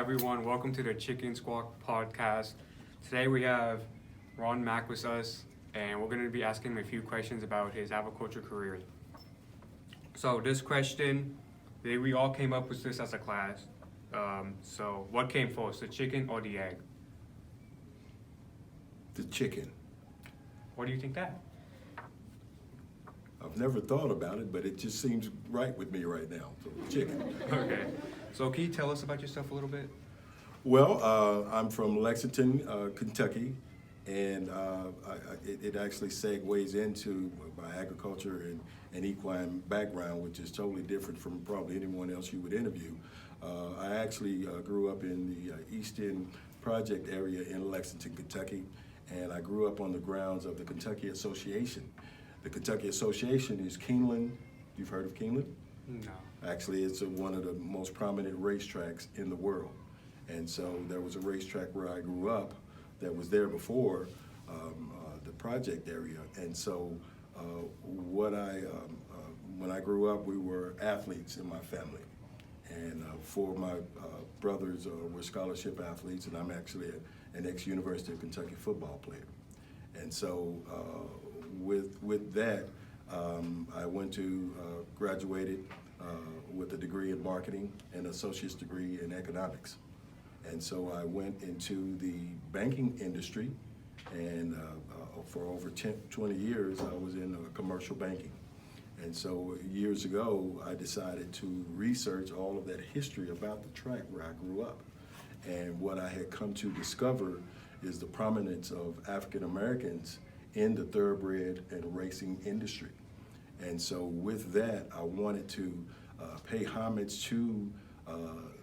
everyone. Welcome to the Chicken Squawk podcast. Today we have Mack with us, and we're going to be asking him a few questions about his aviculture career. So this question, we all came up with this as a class. So what came first, the chicken or the egg? The chicken. What do you think that? I've never thought about it, but it just seems right with me right now. So chicken. Okay. So can you tell us about yourself a little bit? Well, I'm from Lexington, Kentucky, and it actually segues into my agriculture and equine background, which is totally different from probably anyone else you would interview. I actually grew up in the East End Project area in Lexington, Kentucky, and I grew up on the grounds of the Kentucky Association. The Kentucky Association is Keeneland. You've heard of Keeneland? No. Actually, it's one of the most prominent racetracks in the world. And so there was a racetrack where I grew up that was there before the project area. And so when I grew up, we were athletes in my family. And four of my brothers were scholarship athletes, and I'm actually an ex-University of Kentucky football player. And so with that, I went to graduated with a degree in marketing and associate's degree in economics. And so I went into the banking industry, and for over 20 years I was in commercial banking. And so years ago I decided to research all of that history about the track where I grew up. And what I had come to discover is the prominence of African Americans in the thoroughbred and racing industry. And so with that, I wanted to pay homage to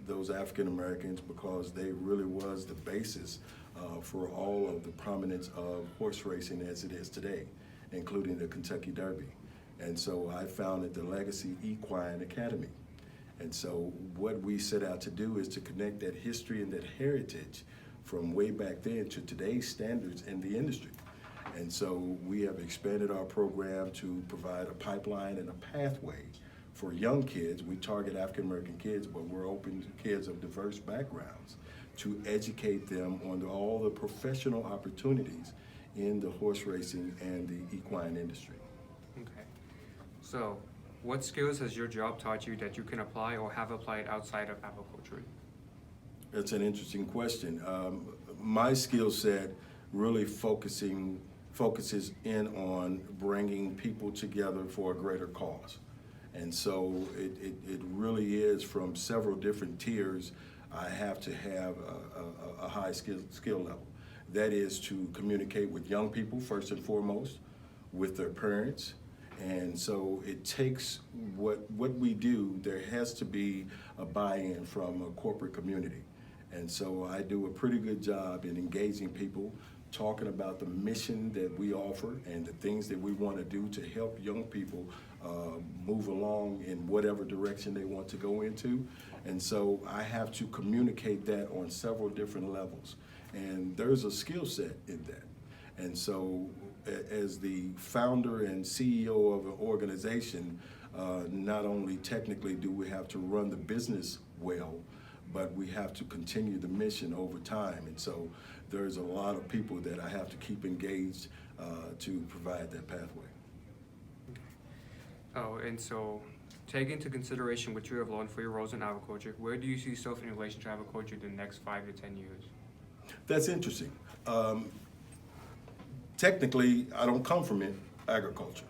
those African Americans, because they really was the basis for all of the prominence of horse racing as it is today, including the Kentucky Derby. And so I founded the Legacy Equine Academy. And so what we set out to do is to connect that history and that heritage from way back then to today's standards in the industry. And so we have expanded our program to provide a pipeline and a pathway for young kids. We target African American kids, but we're open to kids of diverse backgrounds to educate them on all the professional opportunities in the horse racing and the equine industry. Okay. So what skills has your job taught you that you can apply or have applied outside of aviculture? That's an interesting question. My skill set really focuses in on bringing people together for a greater cause. And so it really is from several different tiers. I have to have a high skill level. That is to communicate with young people first and foremost, with their parents. And so it takes what we do, there has to be a buy-in from a corporate community. And so I do a pretty good job in engaging people, talking about the mission that we offer and the things that we want to do to help young people move along in whatever direction they want to go into. And so I have to communicate that on several different levels. And there's a skill set in that. And so as the founder and CEO of an organization, not only technically do we have to run the business well, but we have to continue the mission over time. And so there's a lot of people that I have to keep engaged to provide that pathway. Oh, and so take into consideration what you have learned for your roles in agriculture. Where do you see yourself in relation to agriculture in the next 5 to 10 years? That's interesting. Technically, I don't come from agriculture,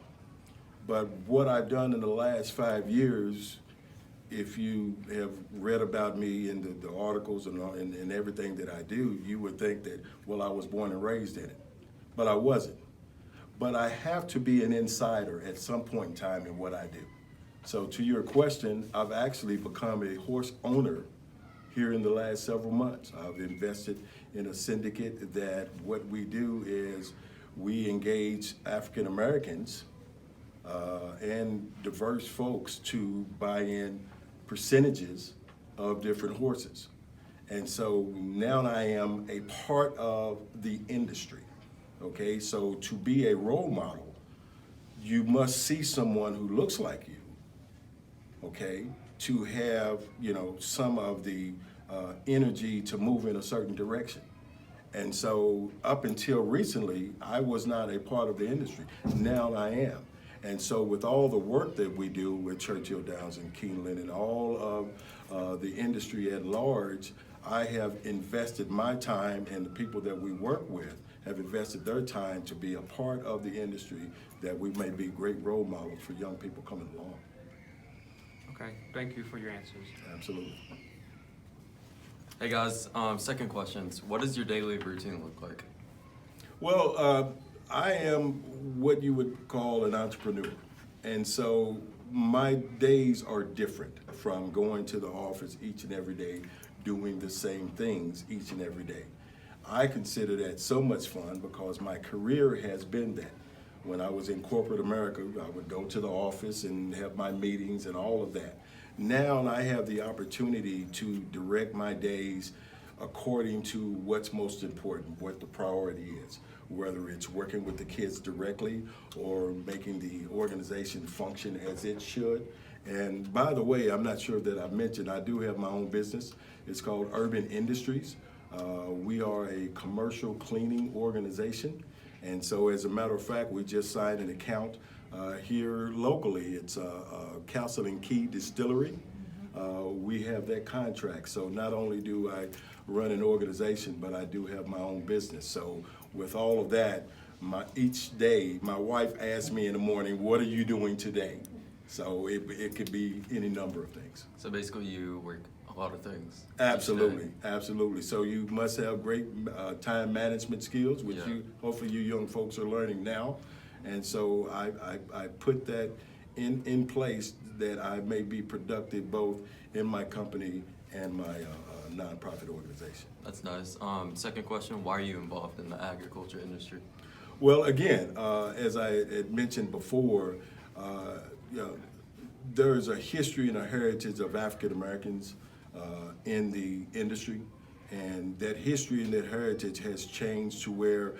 but what I've done in the last 5 years, if you have read about me in the articles and everything that I do, you would think that, well, I was born and raised in it, but I wasn't. But I have to be an insider at some point in time in what I do. So to your question, I've actually become a horse owner here in the last several months. I've invested in a syndicate that what we do is we engage African Americans and diverse folks to buy in percentages of different horses. And so now I am a part of the industry. Okay, so to be a role model, you must see someone who looks like you, okay, to have, some of the energy to move in a certain direction. And so up until recently, I was not a part of the industry. Now I am. And so with all the work that we do with Churchill Downs and Keeneland and all of the industry at large, I have invested my time, and the people that we work with have invested their time to be a part of the industry, that we may be great role models for young people coming along. Okay, thank you for your answers. Absolutely. Hey guys, second questions. What does your daily routine look like? Well, I am what you would call an entrepreneur. And so my days are different from going to the office each and every day, doing the same things each and every day. I consider that so much fun because my career has been that. When I was in corporate America, I would go to the office and have my meetings and all of that. Now I have the opportunity to direct my days according to what's most important, what the priority is, whether it's working with the kids directly or making the organization function as it should. And by the way, I'm not sure that I mentioned, I do have my own business. It's called Urban Industries. We are a commercial cleaning organization. And so as a matter of fact, we just signed an account here locally. It's Castle and Key Distillery. We have that contract. So not only do I run an organization, but I do have my own business. So with all of that, each day, my wife asks me in the morning, what are you doing today? So it could be any number of things. So basically you work a lot of things. Absolutely, absolutely. So you must have great time management skills, which hopefully you young folks are learning now. And so I put that in place that I may be productive both in my company and my nonprofit organization. That's nice. Second question, why are you involved in the agriculture industry? Well, again, as I had mentioned before, there is a history and a heritage of African Americans in the industry, and that history and that heritage has changed to where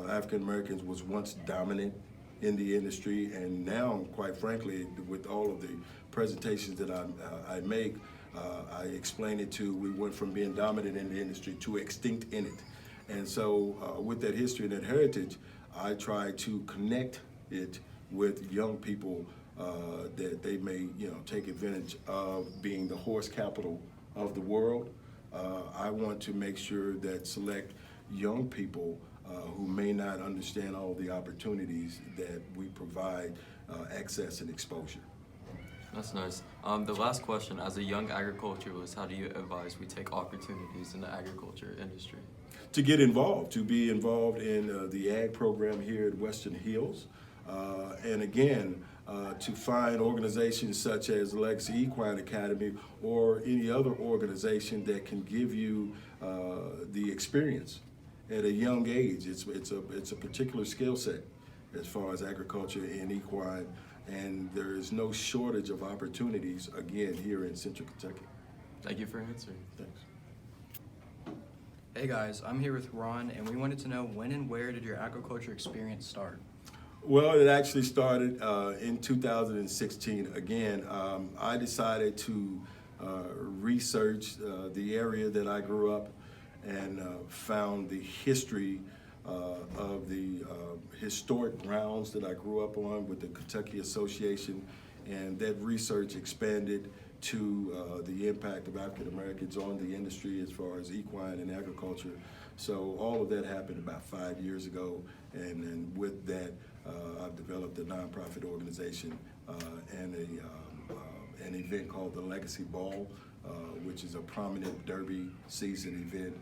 African Americans was once dominant in the industry, and now, quite frankly, with all of the presentations that I make, I explain it to, we went from being dominant in the industry to extinct in it. And so with that history and that heritage, I try to connect it with young people that they may, take advantage of being the horse capital of the world. I want to make sure that select young people who may not understand all the opportunities that we provide access and exposure. That's nice. The last question, as a young agriculturalist, how do you advise we take opportunities in the agriculture industry? To get involved, to be involved in the ag program here at Western Hills. And again, to find organizations such as Legacy Equine Academy or any other organization that can give you the experience at a young age. It's a particular skill set as far as agriculture and equine, and there is no shortage of opportunities, again, here in Central Kentucky. Thank you for answering. Thanks. Hey guys, I'm here with Ron, and we wanted to know when and where did your agriculture experience start? Well, it actually started in 2016. Again, I decided to research the area that I grew up and found the history of the historic grounds that I grew up on with the Kentucky Association, and that research expanded to the impact of African Americans on the industry as far as equine and agriculture. So all of that happened about 5 years ago, and then with that, I've developed a nonprofit organization and an event called the Legacy Ball, which is a prominent Derby season event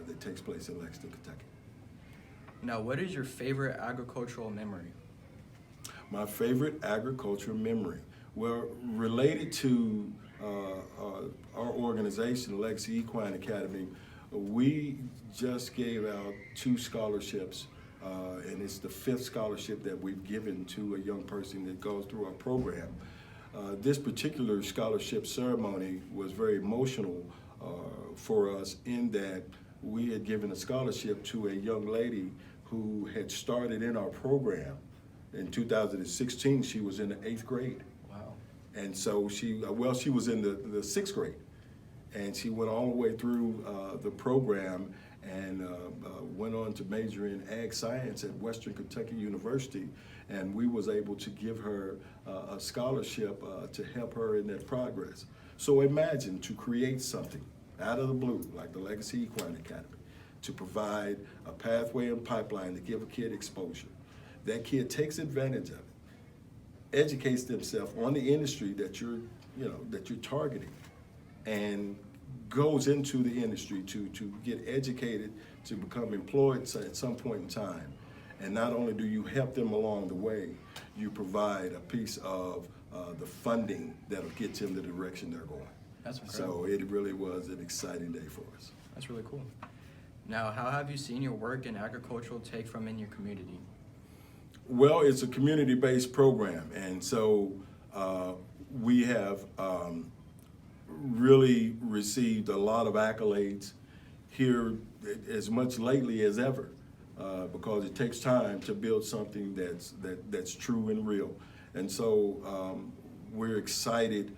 that takes place in Lexington, Kentucky. Now, what is your favorite agricultural memory? My favorite agricultural memory? Well, related to our organization, Legacy Equine Academy, we just gave out 2 scholarships, and it's the 5th scholarship that we've given to a young person that goes through our program. This particular scholarship ceremony was very emotional for us in that we had given a scholarship to a young lady who had started in our program. In 2016, she was in the 8th grade. Wow. And so she was in the 6th grade. And she went all the way through the program and went on to major in ag science at Western Kentucky University. And we was able to give her a scholarship to help her in that progress. So imagine to create something out of the blue, like the Legacy Equine Academy, to provide a pathway and pipeline to give a kid exposure. That kid takes advantage of it, educates themselves on the industry that you're targeting, and goes into the industry to get educated, to become employed at some point in time. And not only do you help them along the way, you provide a piece of the funding that'll get them the direction they're going. That's incredible. So it really was an exciting day for us. That's really cool. Now, how have you seen your work in agricultural take from in your community? Well, it's a community-based program, and so we have really received a lot of accolades here, as much lately as ever, because it takes time to build something that's true and real. And so we're excited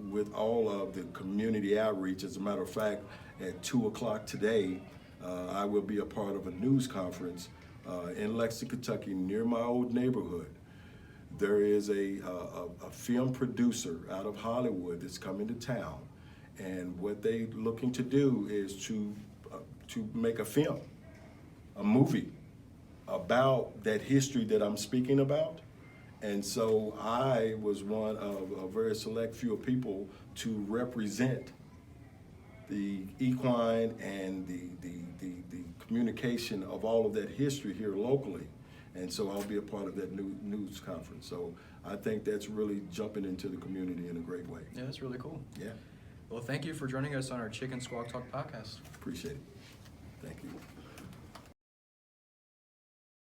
with all of the community outreach. As a matter of fact, at 2 o'clock today, I will be a part of a news conference in Lexington, Kentucky, near my old neighborhood. There is a film producer out of Hollywood that's coming to town, and what they're looking to do is to make a film, a movie about that history that I'm speaking about. And so I was one of a very select few of people to represent the equine and the communication of all of that history here locally. And so I'll be a part of that news conference. So I think that's really jumping into the community in a great way. Yeah, that's really cool. Yeah, Well, thank you for joining us on our Chicken Squawk Talk podcast. appreciate it. Thank you.